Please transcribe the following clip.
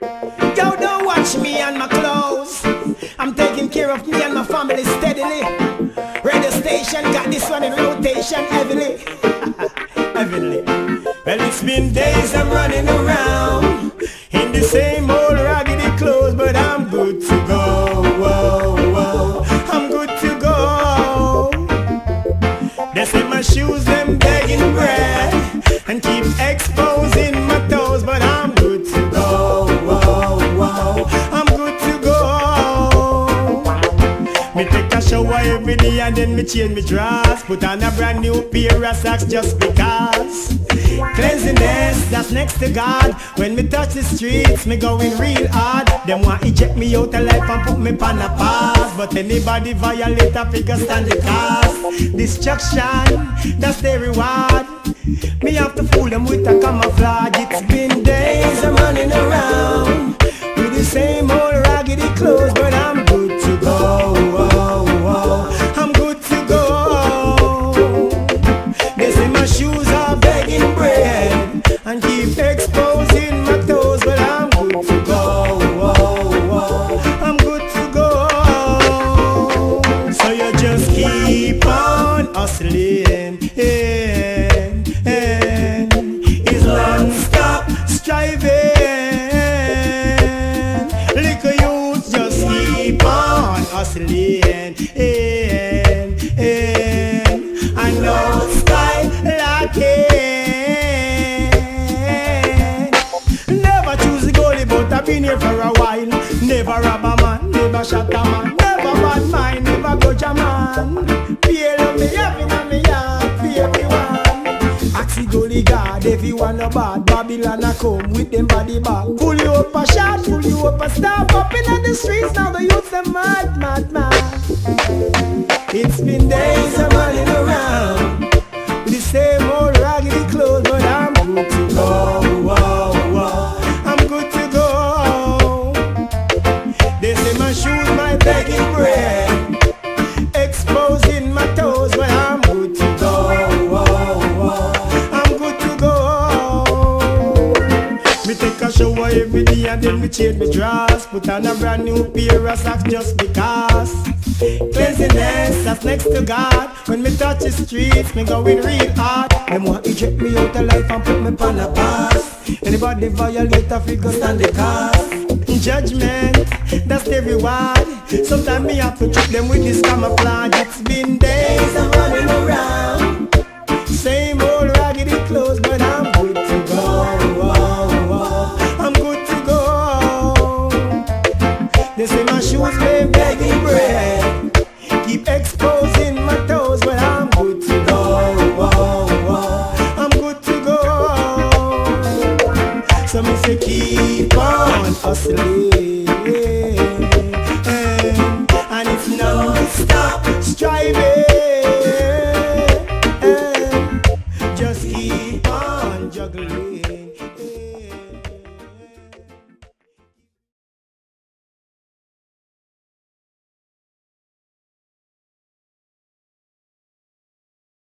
Yo, don't watch me and my clothes. I'm taking care of me and my family steadily. Radio station got this one in rotation heavily. Heavily. Well, it's been days I'm running around in the same old raggedy clothes, but I'm good to go. Whoa, whoa. I'm good to go. They say my shoes them begging bread and keep exposing my toes, but I'm good to go. Whoa, whoa. I'm good to go. Me take a shower every day and then me change me dress, put on a brand new pair of socks just because. Cleanliness, that's next to God. When me touch the streets, me going real hard. Them want eject me out of life and put me on a pass, but anybody violate a figure stand the cost. Destruction, that's the reward. Me have to fool them with a camouflage. It's been days I'm running around with the same old raggedy clothes, but I'm good to go. Whoa, whoa. I'm good to go. They say my shoes are begging bread and keep exposing my toes, but I'm good to go. Whoa, whoa. I'm good to go. So you just keep on hustling, is non-stop striving. Little youth just keep on hustling, and no skylocking. Never choose the goalie, but I've been here for a while. Never rob a man, never shot a man, never bad mind, never grudge a man. Fear of me, having on me yard, fear everyone. Axi goalie guard, everyone no bad. Babylon a come with them body bag. Pull you up a shot, pull you up a stop. Up in the streets, now the youths are mad, mad, mad. It's been days I'm running around with the same old raggedy clothes, but I'm good to go. Whoa, whoa. I'm good to go. They say my shoes, my begging bread, exposing my toes, but I'm good to go. Whoa, whoa. I'm good to go. Me take a shower every day and then me change me dress, put on a brand new pair of socks just because. Cleanliness, that's next to God. When me touch the streets, me going real hard. Them want to eject me out of life and put me on a pass. Anybody violate a figure stand the cost. Judgment, that's the reward. Sometimes me have to trick them with this camouflage. It's been days I'm running around, same old raggedy clothes, but I'm good to go. Whoa, whoa. I'm good to go. They say my shoes may begging bread, keep exposing my toes, but I'm good to go. Whoa, whoa. I'm good to go. So me say keep on hustling,